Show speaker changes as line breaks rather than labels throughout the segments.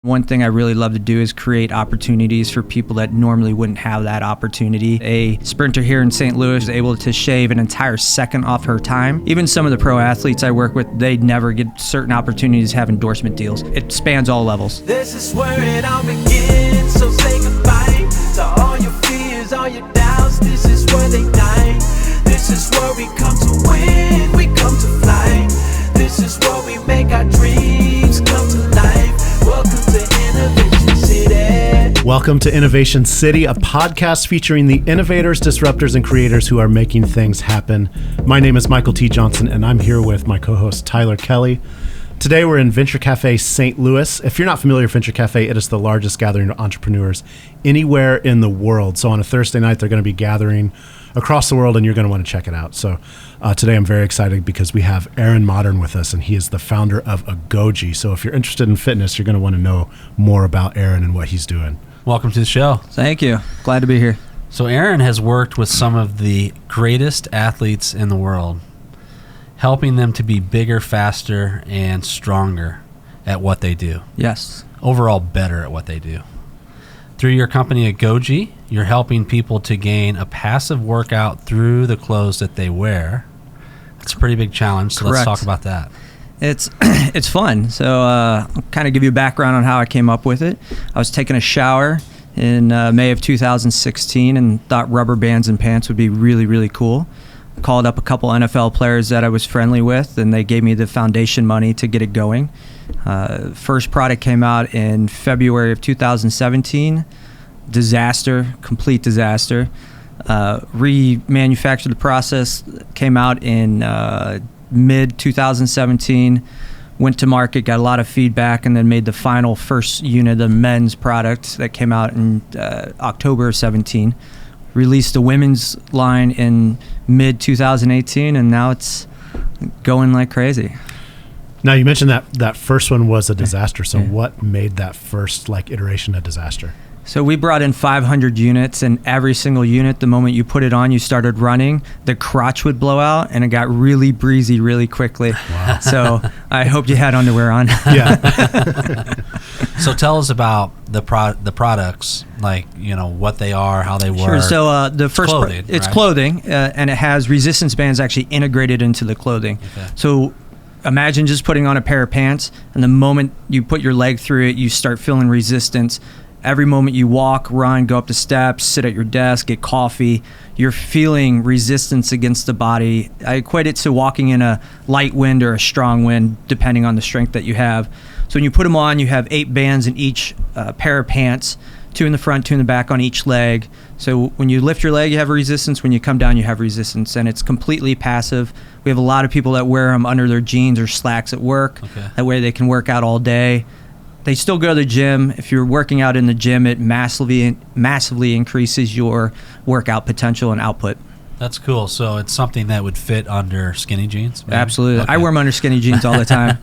One thing I really love to do is create opportunities for people that normally wouldn't have that opportunity. A sprinter here in St. Louis is able to shave an entire second off her time. Even some of the pro athletes I work with, they never get certain opportunities to have endorsement deals. It spans all levels.
This is where it all begins, so say goodbye to all your fears, all your doubts. This is where they die. This is where we come to win, we come to fly. This is where we make our dreams come to life. Welcome to Innovation City.
Welcome to Innovation City, a podcast featuring the innovators, disruptors, and creators who are making things happen. My name is Michael T. Johnson, and I'm here with my co-host Tyler Kelly. Today we're in Venture Cafe St. Louis. If you're not familiar with Venture Cafe, it is the largest gathering of entrepreneurs anywhere in the world. So on a Thursday night, they're going to be gathering across the world, and you're going to want to check it out. So today I'm very excited because we have Aaron Mottern with us, and he is the founder of AGOGIE. So if you're interested in fitness, you're going to want to know more about Aaron and what he's doing.
Welcome to the show.
Thank you. Glad to be here.
So Aaron has worked with some of the greatest athletes in the world, helping them to be bigger, faster, and stronger at what they do.
Yes.
Overall better at what they do. Through your company AGOGIE, you're helping people to gain a passive workout through the clothes that they wear. It's a pretty big challenge, so
Correct.
Let's talk about that.
It's fun. So I'll kind of give you a background on how I came up with it. I was taking a shower in May of 2016 and thought rubber bands and pants would be really, really cool. Called up a couple NFL players that I was friendly with, and they gave me the foundation money to get it going. First product came out in February of 2017. Disaster, complete disaster. Remanufactured the process, came out in mid 2017. Went to market, got a lot of feedback, and then made the final first unit of men's product that came out in October of 17. Released the women's line in mid 2018, and now it's going like crazy.
Now, you mentioned that first one was a disaster. So what made that first iteration a disaster?
So we brought in 500 units, and every single unit, the moment you put it on, you started running, the crotch would blow out, and it got really breezy really quickly.
Wow.
So I hope you had underwear on.
Yeah.
So tell us about the products, what they are, how they work.
Sure. So the first
clothing,
it's
right?
clothing, and it has resistance bands actually integrated into the clothing.
Okay.
So imagine just putting on a pair of pants, and the moment you put your leg through it, you start feeling resistance. Every moment you walk, run, go up the steps, sit at your desk, get coffee, you're feeling resistance against the body. I equate it to walking in a light wind or a strong wind, depending on the strength that you have. So when you put them on, you have 8 bands in each pair of pants, 2 in the front, 2 in the back on each leg. So when you lift your leg, you have resistance. When you come down, you have resistance, and it's completely passive. We have a lot of people that wear them under their jeans or slacks at work.
Okay.
That way they can work out all day. They still go to the gym. If you're working out in the gym, it massively increases your workout potential and output.
That's cool. So it's something that would fit under skinny jeans? Maybe?
Absolutely.
Okay.
I wear them under skinny jeans all the time.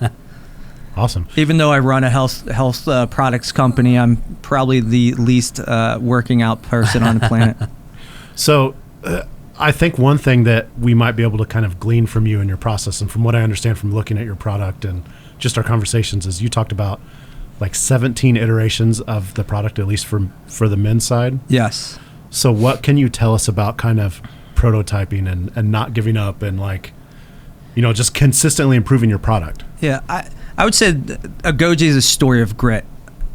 Awesome.
Even though I run a health products company, I'm probably the least working out person on the planet.
So I think one thing that we might be able to kind of glean from you and your process, and from what I understand from looking at your product and just our conversations, is you talked about 17 iterations of the product, at least for the men's side.
Yes.
So what can you tell us about kind of prototyping and not giving up and just consistently improving your product?
Yeah, I would say AGOGIE is a story of grit.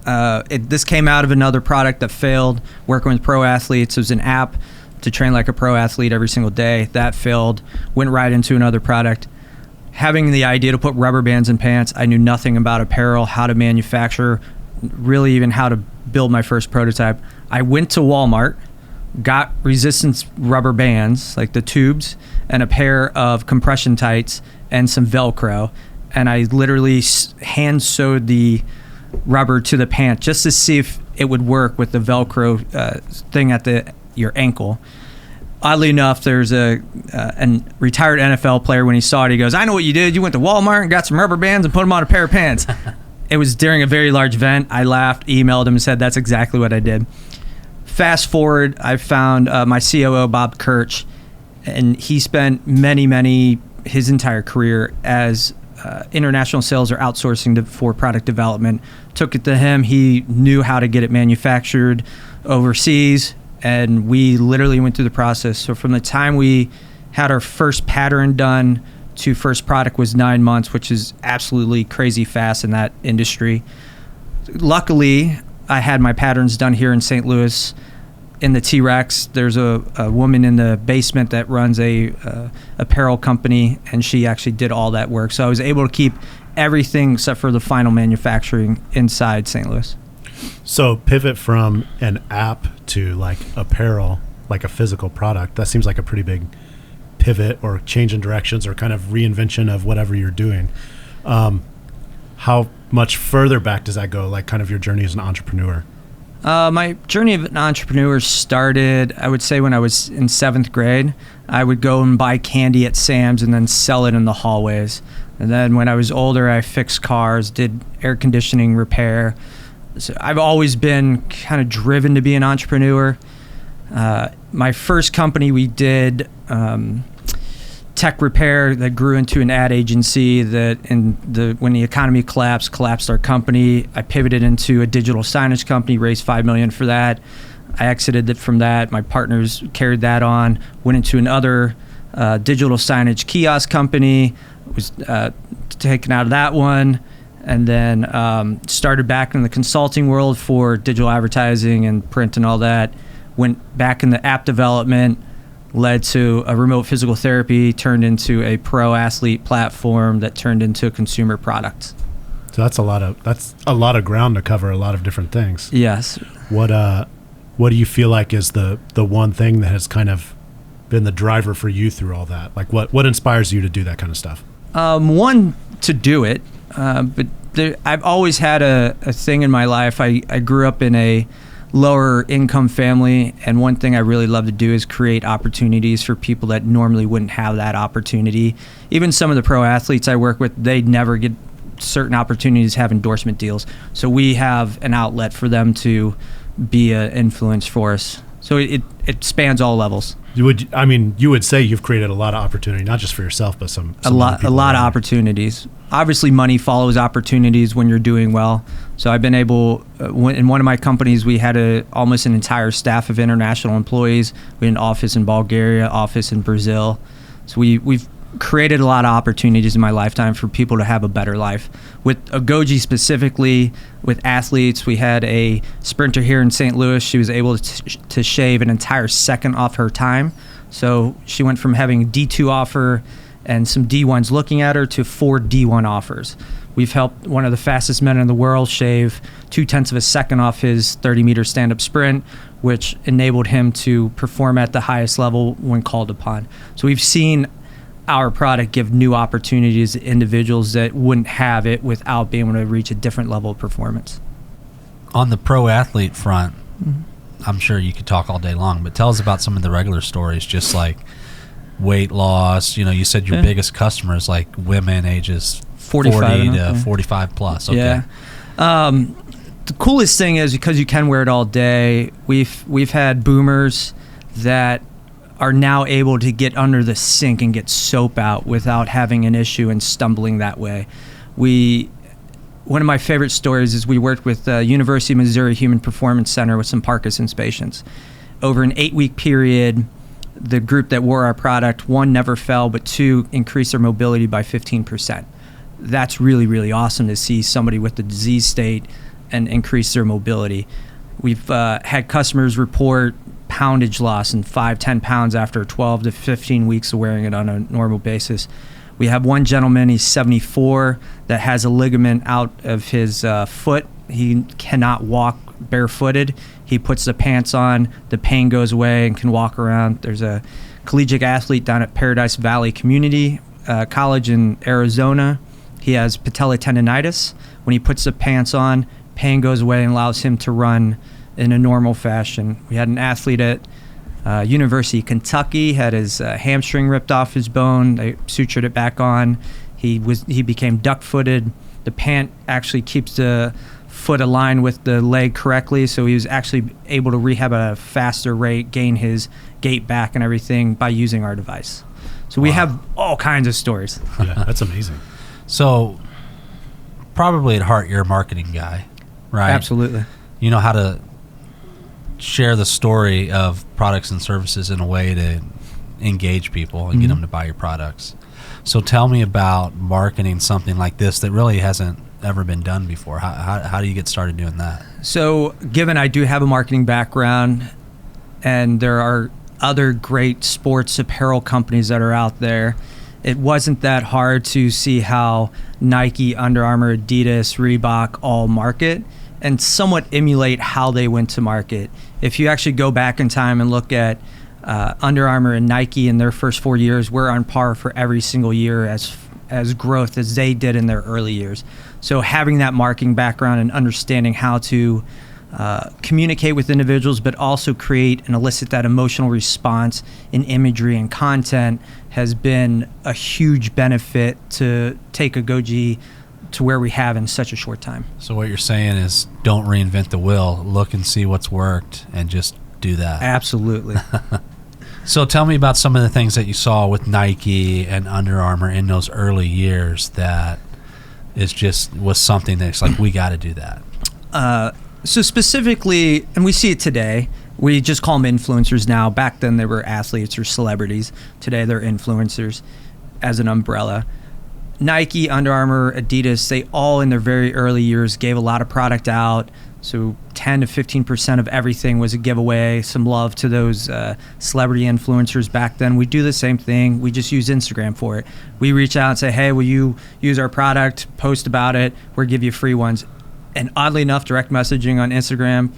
This came out of another product that failed, working with pro athletes. It was an app to train like a pro athlete every single day. That failed, went right into another product. Having the idea to put rubber bands in pants, I knew nothing about apparel, how to manufacture, really even how to build my first prototype. I went to Walmart, got resistance rubber bands, like the tubes, and a pair of compression tights and some Velcro. And I literally hand sewed the rubber to the pant just to see if it would work with the Velcro thing at your ankle. Oddly enough, there's a retired NFL player. When he saw it, he goes, "I know what you did. You went to Walmart and got some rubber bands and put them on a pair of pants." It was during a very large event. I laughed, emailed him, and said, "That's exactly what I did." Fast forward, I found my COO, Bob Kirch, and he spent his entire career as international sales or outsourcing for product development. Took it to him. He knew how to get it manufactured overseas, and we literally went through the process. So from the time we had our first pattern done to first product was 9 months, which is absolutely crazy fast in that industry. Luckily, I had my patterns done here in St. Louis in the T-Rex. There's a woman in the basement that runs a apparel company, and she actually did all that work. So I was able to keep everything except for the final manufacturing inside St. Louis.
So pivot from an app to like apparel, like a physical product, that seems like a pretty big pivot or change in directions or kind of reinvention of whatever you're doing. How much further back does that go, like kind of your journey as an entrepreneur?
My journey of an entrepreneur started, I would say, when I was in 7th grade. I would go and buy candy at Sam's and then sell it in the hallways. And then when I was older, I fixed cars, did air conditioning repair. So I've always been kind of driven to be an entrepreneur. My first company, we did tech repair that grew into an ad agency that when the economy collapsed our company. I pivoted into a digital signage company, raised $5 million for that. I exited from that. My partners carried that on, went into another digital signage kiosk company, was taken out of that one, and then started back in the consulting world for digital advertising and print and all that. Went back in the app development, led to a remote physical therapy, turned into a pro athlete platform that turned into a consumer product.
So that's a lot of ground to cover, a lot of different things.
Yes.
What do you feel like is the one thing that has kind of been the driver for you through all that? Like what inspires you to do that kind of stuff?
One, to do it, but I've always had a thing in my life. I grew up in a lower income family, and one thing I really love to do is create opportunities for people that normally wouldn't have that opportunity. Even some of the pro athletes I work with, they never get certain opportunities to have endorsement deals. So we have an outlet for them to be an influence for us. So it spans all levels.
You would say you've created a lot of opportunity, not just for yourself, but some
a lot of opportunities. Obviously, money follows opportunities when you're doing well. So I've been able, in one of my companies, we had almost an entire staff of international employees. We had an office in Bulgaria, office in Brazil. So we've created a lot of opportunities in my lifetime for people to have a better life. With AGOGIE specifically, with athletes, we had a sprinter here in St. Louis. She was able to shave an entire second off her time. So she went from having a D2 offer and some D1s looking at her to 4 D1 offers. We've helped one of the fastest men in the world shave 0.2 of a second off his 30-meter stand-up sprint, which enabled him to perform at the highest level when called upon. So we've seen our product give new opportunities to individuals that wouldn't have it without being able to reach a different level of performance.
On the pro athlete front, I'm sure you could talk all day long, but tell us about some of the regular stories, just like weight loss. You said your biggest customers like women ages 40 to 45 plus. Okay.
Yeah. The coolest thing is, because you can wear it all day, we've had boomers that are now able to get under the sink and get soap out without having an issue and stumbling that way. One of my favorite stories is we worked with University of Missouri Human Performance Center with some Parkinson's patients. Over an 8-week period, the group that wore our product, 1, never fell, but 2, increased their mobility by 15%. That's really, really awesome to see somebody with the disease state and increase their mobility. We've had customers report poundage loss in 5-10 pounds after 12 to 15 weeks of wearing it on a normal basis. We have one gentleman, he's 74, that has a ligament out of his foot. He cannot walk barefooted. He puts the pants on, the pain goes away, and can walk around. There's a collegiate athlete down at Paradise Valley Community College in Arizona. He has patella tendonitis. When he puts the pants on, pain goes away and allows him to run in a normal fashion. We had an athlete at University of Kentucky, had his hamstring ripped off his bone. They sutured it back on. He became duck-footed. The pant actually keeps the foot aligned with the leg correctly, so he was actually able to rehab at a faster rate, gain his gait back and everything by using our device. So we have all kinds of stories.
Yeah, that's amazing.
So, probably at heart, you're a marketing guy, right?
Absolutely.
You know how to share the story of products and services in a way to engage people and get them to buy your products. So tell me about marketing something like this that really hasn't ever been done before. How do you get started doing that?
So given I do have a marketing background and there are other great sports apparel companies that are out there, it wasn't that hard to see how Nike, Under Armour, Adidas, Reebok all market and somewhat emulate how they went to market. If you actually go back in time and look at Under Armour and Nike in their first 4 years, we're on par for every single year as growth as they did in their early years. So having that marketing background and understanding how to communicate with individuals, but also create and elicit that emotional response in imagery and content has been a huge benefit to take AGOGIE to where we have in such a short time.
So what you're saying is don't reinvent the wheel. Look and see what's worked and just do that.
Absolutely.
So tell me about some of the things that you saw with Nike and Under Armour in those early years that was something that's like, we got to do that.
So specifically, and we see it today, we just call them influencers now. Back then they were athletes or celebrities. Today they're influencers as an umbrella. Nike, Under Armour, Adidas, they all in their very early years gave a lot of product out. So 10 to 15% of everything was a giveaway, some love to those celebrity influencers back then. We do the same thing. We just use Instagram for it. We reach out and say, hey, will you use our product, post about it, we'll give you free ones. And oddly enough, direct messaging on Instagram,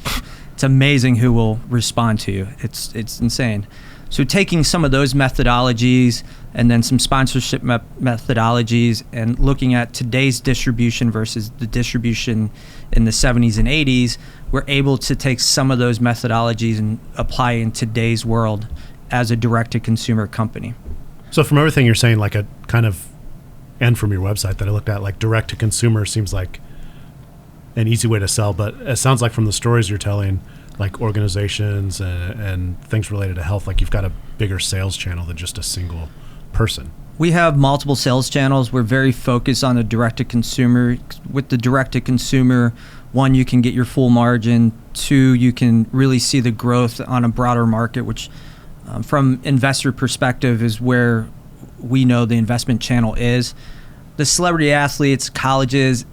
it's amazing who will respond to you. It's insane. So taking some of those methodologies and then some sponsorship methodologies and looking at today's distribution versus the distribution in the 70s and 80s, we're able to take some of those methodologies and apply in today's world as a direct-to-consumer company.
So from everything you're saying, like a kind of, and from your website that I looked at, like direct-to-consumer seems like an easy way to sell, but it sounds like from the stories you're telling, like organizations and things related to health, like you've got a bigger sales channel than just a single person.
We have multiple sales channels. We're very focused on the direct-to-consumer. With the direct-to-consumer, one, you can get your full margin. Two, you can really see the growth on a broader market, which from investor perspective is where we know the investment channel is. The celebrity athletes, colleges,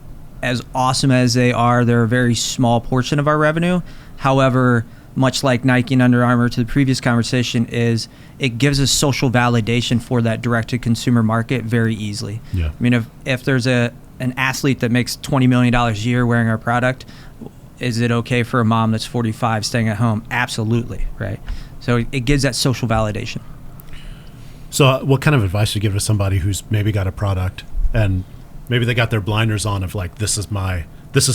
as awesome as they are, they're a very small portion of our revenue. However, much like Nike and Under Armour to the previous conversation, is it gives us social validation for that direct-to-consumer market very easily.
Yeah.
I mean, if there's an athlete that makes $20 million a year wearing our product, is it okay for a mom that's 45 staying at home? Absolutely, right? So it gives that social validation.
So what kind of advice would you give to somebody who's maybe got a product and maybe they got their blinders on of like, this is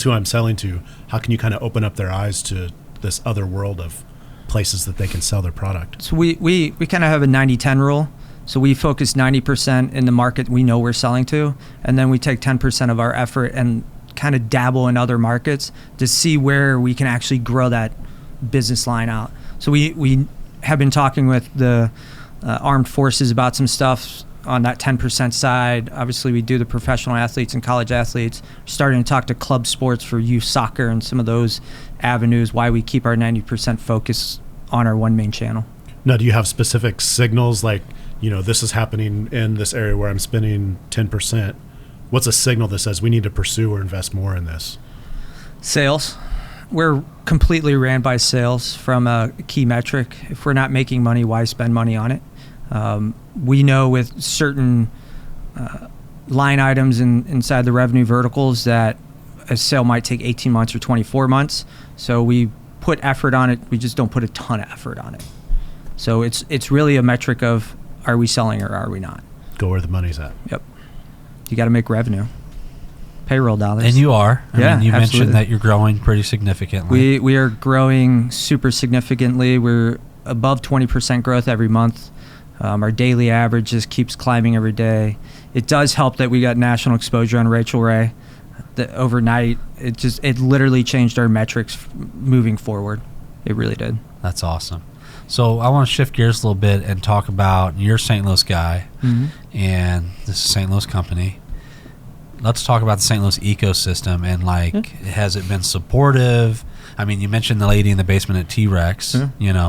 who I'm selling to? How can you kind of open up their eyes to this other world of places that they can sell their product?
So we kind of have a 90-10 rule. So we focus 90% in the market we know we're selling to, and then we take 10% of our effort and kind of dabble in other markets to see where we can actually grow that business line out. So we have been talking with the armed forces about some stuff on that 10% side. Obviously, we do the professional athletes and college athletes. We're starting to talk to club sports for youth soccer and some of those avenues, why we keep our 90% focus on our one main channel.
Now, do you have specific signals like, this is happening in this area where I'm spending 10%? What's a signal that says we need to pursue or invest more in this?
Sales. We're completely ran by sales from a key metric. If we're not making money, why spend money on it? We know with certain line items inside the revenue verticals that a sale might take 18 months or 24 months. So we put effort on it. We just don't put a ton of effort on it. So it's really a metric of, are we selling or are we not?
Go where the money's at.
Yep. You got to make revenue. Payroll dollars.
And you are. I mean, you
absolutely.
mentioned that you're growing pretty significantly.
We are growing super significantly. We're above 20% growth every month. Our daily average just keeps climbing every day. It does help that we got national exposure on Rachel Ray. That overnight, it literally changed our metrics moving forward. It really did.
That's awesome. So I want to shift gears a little bit and talk about, you're a St. Louis guy, and this is a St. Louis company. let's talk about the St. Louis ecosystem and has it been supportive? I mean, you mentioned the lady in the basement at T-Rex,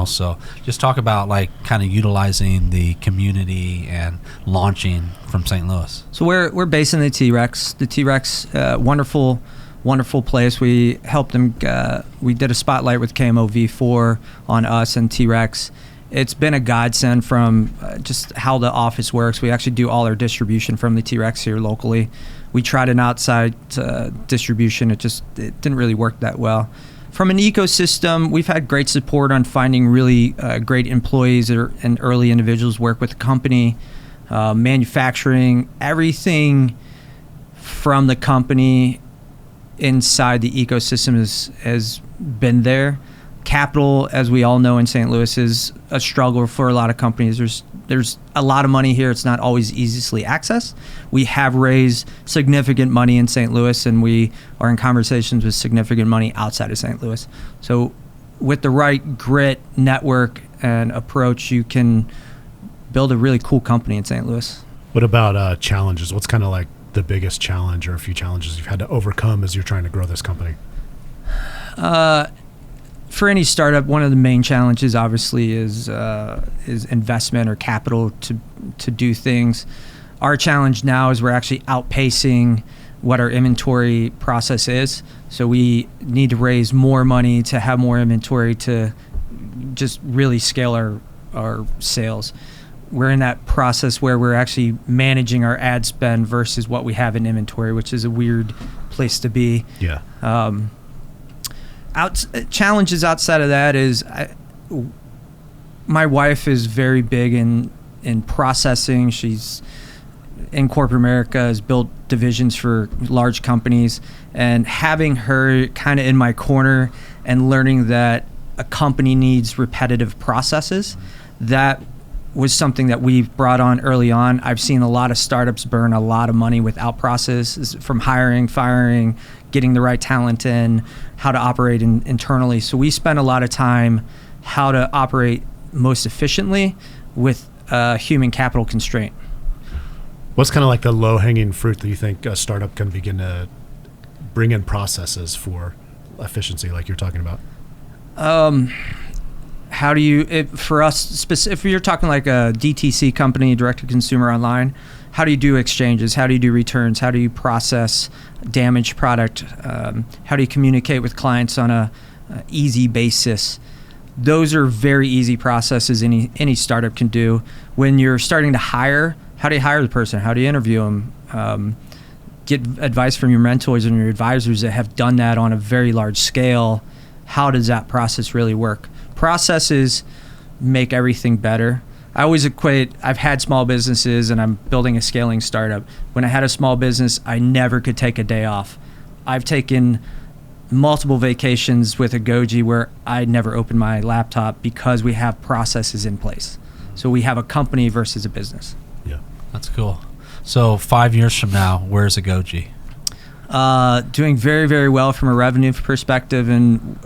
so just talk about kind of utilizing the community and launching from St. Louis.
So we're based in the T-Rex. The T-Rex, wonderful place. We helped them. We did a spotlight with KMOV4 on us and T-Rex. It's been a godsend from just how the office works. We actually do all our distribution from the T-Rex here locally. We tried an outside distribution. It didn't really work that well. From an ecosystem, we've had great support on finding really great employees and early individuals work with the company, manufacturing, everything from the company inside the ecosystem has been there. Capital, as we all know in St. Louis, is a struggle for a lot of companies. There's a lot of money here. It's not always easily accessed. We have raised significant money in St. Louis, and we are in conversations with significant money outside of St. Louis. So with the right grit, network, and approach, you can build a really cool company in St. Louis.
What about challenges? What's kind of the biggest challenge or a few challenges you've had to overcome as you're trying to grow this company?
For any startup, one of the main challenges obviously is investment or capital to do things. Our challenge now is we're actually outpacing what our inventory process is. So we need to raise more money to have more inventory to just really scale our sales. We're in that process where we're actually managing our ad spend versus what we have in inventory, which is a weird place to be.
Yeah.
Challenges outside of that is my wife is very big in processing. She's in corporate America, has built divisions for large companies, and having her kind of in my corner and learning that a company needs repetitive processes, that was something that we brought on early on. I've seen a lot of startups burn a lot of money without processes, from hiring, firing, getting the right talent in, how to operate internally. So we spend a lot of time how to operate most efficiently with human capital constraint.
What's kind of the low-hanging fruit that you think a startup can begin to bring in processes for efficiency like you're talking about?
How do you, for us, if you're talking like a DTC company, direct-to-consumer online, how do you do exchanges? How do you do returns? How do you process damaged product? How do you communicate with clients on a easy basis? Those are very easy processes any startup can do. When you're starting to hire, how do you hire the person? How do you interview them? Get advice from your mentors and your advisors that have done that on a very large scale. How does that process really work? Processes make everything better. I always equate, I've had small businesses and I'm building a scaling startup. When I had a small business, I never could take a day off. I've taken multiple vacations with AGOGIE where I never opened my laptop because we have processes in place. So we have a company versus a business.
Yeah,
that's cool. So 5 years from now, where's AGOGIE?
Doing very, very well from a revenue perspective, and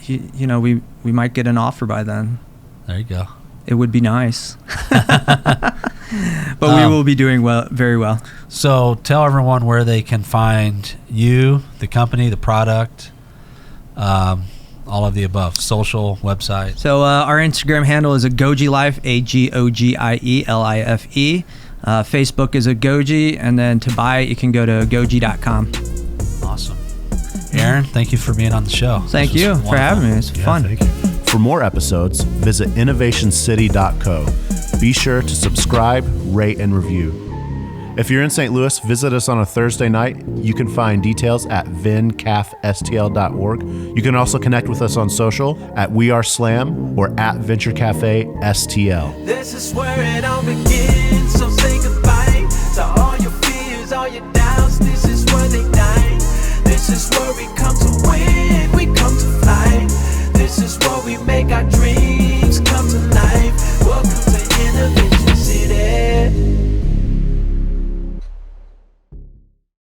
we might get an offer by then.
There you go.
It would be nice. But we will be doing well, very well.
So tell everyone where they can find you, the company, the product, all of the above, social, website.
So our Instagram handle is AGOGIE Life, AGOGIE. Facebook is AGOGIE, and then to buy it, you can go to agogie.com.
Awesome. Aaron, thank you for being on the show.
Thank you for having me. It's fun.
Thank you. For more episodes, visit innovationcity.co. Be sure to subscribe, rate, and review. If you're in St. Louis, visit us on a Thursday night. You can find details at vincafstl.org. You can also connect with us on social at WeAreSlam or at Venture Cafe STL.
This is where it all begins, so say goodbye to all your fears, all your doubts. This is where they die. This is where we come to win, we come to